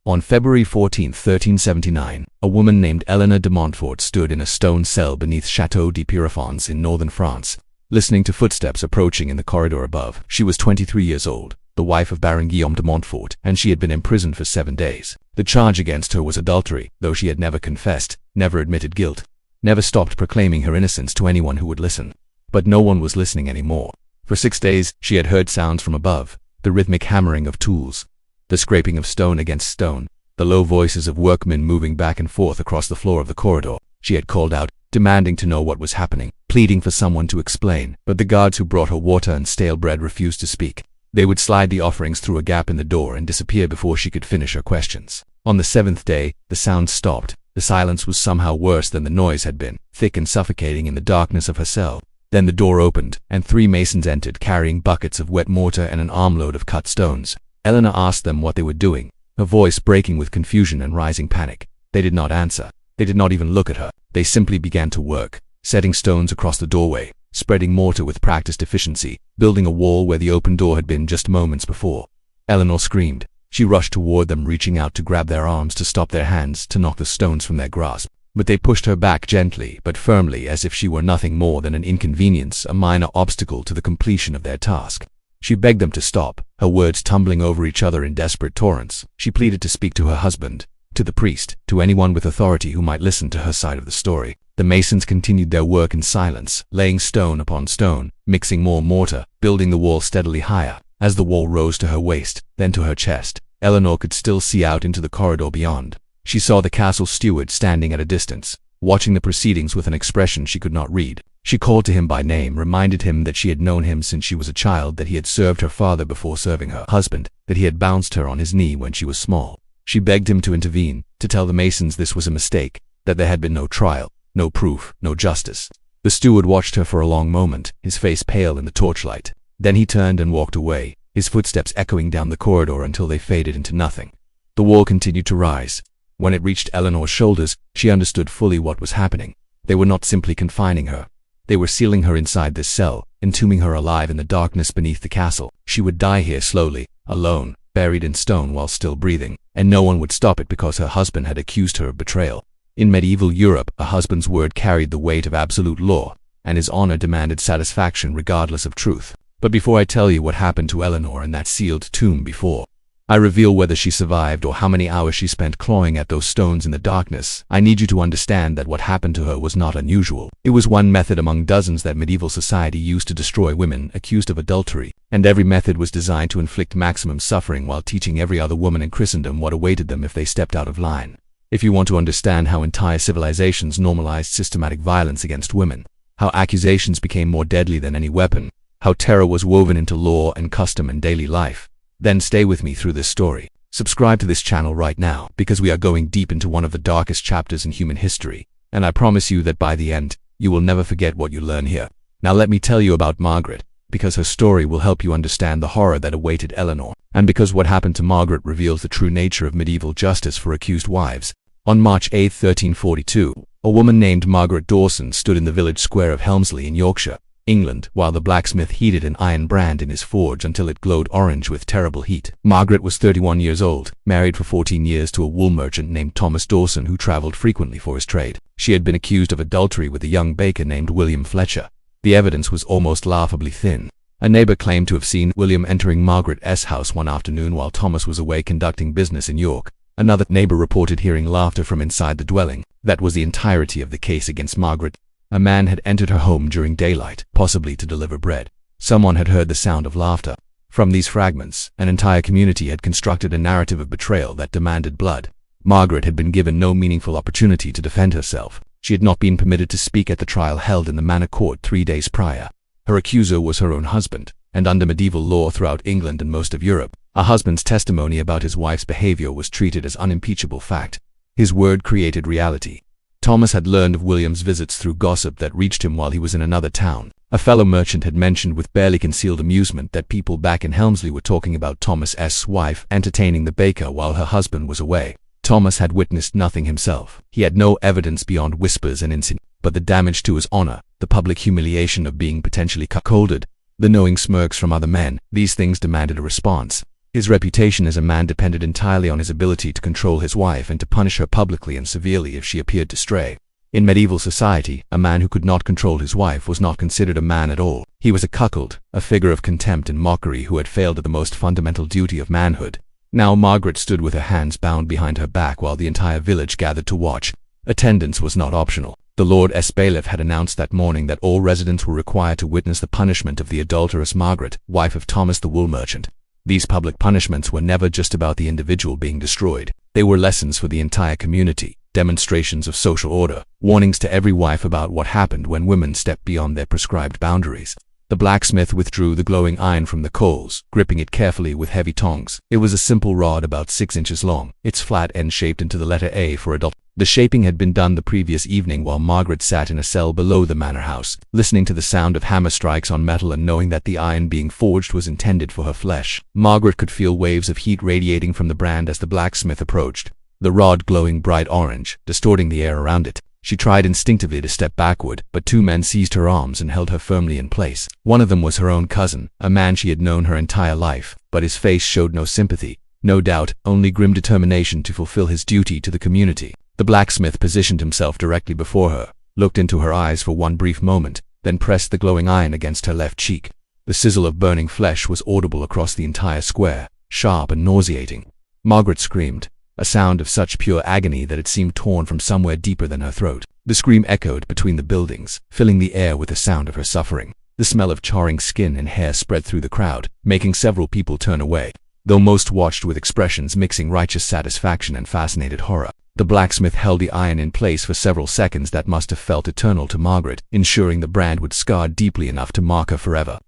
On February 14, 1379, a woman named Eleanor de Montfort stood in a stone cell beneath Château de Pierrefonds in northern France, listening to footsteps approaching in the corridor above. She was 23 years old, the wife of Baron Guillaume de Montfort, and she had been imprisoned for 7 days. The charge against her was adultery, though she had never confessed, never admitted guilt, never stopped proclaiming her innocence to anyone who would listen. But no one was listening anymore. For 6 days, she had heard sounds from above, the rhythmic hammering of tools, the scraping of stone against stone, the low voices of workmen moving back and forth across the floor of the corridor. She had called out, demanding to know what was happening, pleading for someone to explain, but the guards who brought her water and stale bread refused to speak. They would slide the offerings through a gap in the door and disappear before she could finish her questions. On the 7th day, the sound stopped. The silence was somehow worse than the noise had been, thick and suffocating in the darkness of her cell. Then the door opened, and 3 masons entered carrying buckets of wet mortar and an armload of cut stones. Eleanor asked them what they were doing, her voice breaking with confusion and rising panic. They did not answer. They did not even look at her. They simply began to work, setting stones across the doorway, spreading mortar with practiced efficiency, building a wall where the open door had been just moments before. Eleanor screamed. She rushed toward them, reaching out to grab their arms, to stop their hands, to knock the stones from their grasp. But they pushed her back gently but firmly, as if she were nothing more than an inconvenience, a minor obstacle to the completion of their task. She begged them to stop, her words tumbling over each other in desperate torrents. She pleaded to speak to her husband, to the priest, to anyone with authority who might listen to her side of the story. The masons continued their work in silence, laying stone upon stone, mixing more mortar, building the wall steadily higher. As the wall rose to her waist, then to her chest, Eleanor could still see out into the corridor beyond. She saw the castle steward standing at a distance, watching the proceedings with an expression she could not read. She called to him by name, reminded him that she had known him since she was a child, that he had served her father before serving her husband, that he had bounced her on his knee when she was small. She begged him to intervene, to tell the masons this was a mistake, that there had been no trial, no proof, no justice. The steward watched her for a long moment, his face pale in the torchlight. Then he turned and walked away, his footsteps echoing down the corridor until they faded into nothing. The wall continued to rise. When it reached Eleanor's shoulders, she understood fully what was happening. They were not simply confining her. They were sealing her inside this cell, entombing her alive in the darkness beneath the castle. She would die here slowly, alone, buried in stone while still breathing, and no one would stop it because her husband had accused her of betrayal. In medieval Europe, a husband's word carried the weight of absolute law, and his honor demanded satisfaction regardless of truth. But before I tell you what happened to Eleanor in that sealed tomb, before I reveal whether she survived or how many hours she spent clawing at those stones in the darkness, I need you to understand that what happened to her was not unusual. It was one method among dozens that medieval society used to destroy women accused of adultery, and every method was designed to inflict maximum suffering while teaching every other woman in Christendom what awaited them if they stepped out of line. If you want to understand how entire civilizations normalized systematic violence against women, how accusations became more deadly than any weapon, how terror was woven into law and custom and daily life, then stay with me through this story. Subscribe to this channel right now, because we are going deep into one of the darkest chapters in human history, and I promise you that by the end, you will never forget what you learn here. Now let me tell you about Margaret, because her story will help you understand the horror that awaited Eleanor, and because what happened to Margaret reveals the true nature of medieval justice for accused wives. On March 8, 1342, a woman named Margaret Dawson stood in the village square of Helmsley in Yorkshire, England, while the blacksmith heated an iron brand in his forge until it glowed orange with terrible heat. Margaret was 31 years old, married for 14 years to a wool merchant named Thomas Dawson who traveled frequently for his trade. She had been accused of adultery with a young baker named William Fletcher. The evidence was almost laughably thin. A neighbor claimed to have seen William entering Margaret's house one afternoon while Thomas was away conducting business in York. Another neighbor reported hearing laughter from inside the dwelling. That was the entirety of the case against Margaret. A man had entered her home during daylight, possibly to deliver bread. Someone had heard the sound of laughter. From these fragments, an entire community had constructed a narrative of betrayal that demanded blood. Margaret had been given no meaningful opportunity to defend herself. She had not been permitted to speak at the trial held in the Manor Court 3 days prior. Her accuser was her own husband, and under medieval law throughout England and most of Europe, a husband's testimony about his wife's behavior was treated as unimpeachable fact. His word created reality. Thomas had learned of William's visits through gossip that reached him while he was in another town. A fellow merchant had mentioned with barely concealed amusement that people back in Helmsley were talking about Thomas's wife entertaining the baker while her husband was away. Thomas had witnessed nothing himself. He had no evidence beyond whispers and insinuations, but the damage to his honor, the public humiliation of being potentially cuckolded, the knowing smirks from other men, these things demanded a response. His reputation as a man depended entirely on his ability to control his wife and to punish her publicly and severely if she appeared to stray. In medieval society, a man who could not control his wife was not considered a man at all. He was a cuckold, a figure of contempt and mockery who had failed at the most fundamental duty of manhood. Now Margaret stood with her hands bound behind her back while the entire village gathered to watch. Attendance was not optional. The Lord Bailiff had announced that morning that all residents were required to witness the punishment of the adulterous Margaret, wife of Thomas the wool merchant. These public punishments were never just about the individual being destroyed. They were lessons for the entire community, demonstrations of social order, warnings to every wife about what happened when women stepped beyond their prescribed boundaries. The blacksmith withdrew the glowing iron from the coals, gripping it carefully with heavy tongs. It was a simple rod about 6 inches long, its flat end shaped into the letter A for adult. The shaping had been done the previous evening while Margaret sat in a cell below the manor house, listening to the sound of hammer strikes on metal and knowing that the iron being forged was intended for her flesh. Margaret could feel waves of heat radiating from the brand as the blacksmith approached, the rod glowing bright orange, distorting the air around it. She tried instinctively to step backward, but 2 men seized her arms and held her firmly in place. One of them was her own cousin, a man she had known her entire life, but his face showed no sympathy, no doubt, only grim determination to fulfill his duty to the community. The blacksmith positioned himself directly before her, looked into her eyes for one brief moment, then pressed the glowing iron against her left cheek. The sizzle of burning flesh was audible across the entire square, sharp and nauseating. Margaret screamed, a sound of such pure agony that it seemed torn from somewhere deeper than her throat. The scream echoed between the buildings, filling the air with the sound of her suffering. The smell of charring skin and hair spread through the crowd, making several people turn away, though most watched with expressions mixing righteous satisfaction and fascinated horror. The blacksmith held the iron in place for several seconds that must have felt eternal to Margaret, ensuring the brand would scar deeply enough to mark her forever.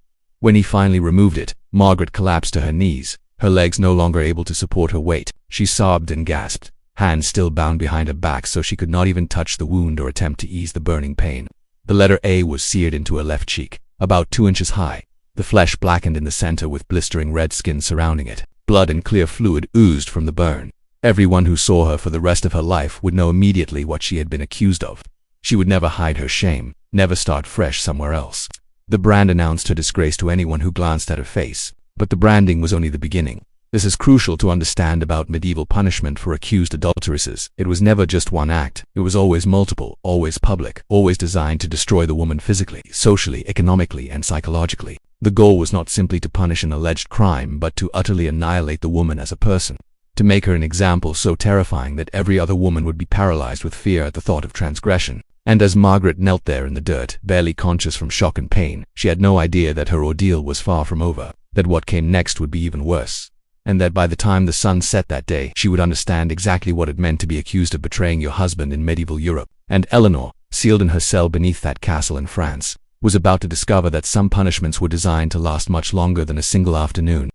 When he finally removed it, Margaret collapsed to her knees, her legs no longer able to support her weight. She sobbed and gasped, hands still bound behind her back so she could not even touch the wound or attempt to ease the burning pain. The letter A was seared into her left cheek, about 2 inches high. The flesh blackened in the center with blistering red skin surrounding it. Blood and clear fluid oozed from the burn. Everyone who saw her for the rest of her life would know immediately what she had been accused of. She would never hide her shame, never start fresh somewhere else. The brand announced her disgrace to anyone who glanced at her face. But the branding was only the beginning. This is crucial to understand about medieval punishment for accused adulteresses. It was never just one act. It was always multiple, always public, always designed to destroy the woman physically, socially, economically, and psychologically. The goal was not simply to punish an alleged crime, but to utterly annihilate the woman as a person. To make her an example so terrifying that every other woman would be paralyzed with fear at the thought of transgression. And as Margaret knelt there in the dirt, barely conscious from shock and pain, she had no idea that her ordeal was far from over, that what came next would be even worse, and that by the time the sun set that day, she would understand exactly what it meant to be accused of betraying your husband in medieval Europe. And Eleanor, sealed in her cell beneath that castle in France, was about to discover that some punishments were designed to last much longer than a single afternoon.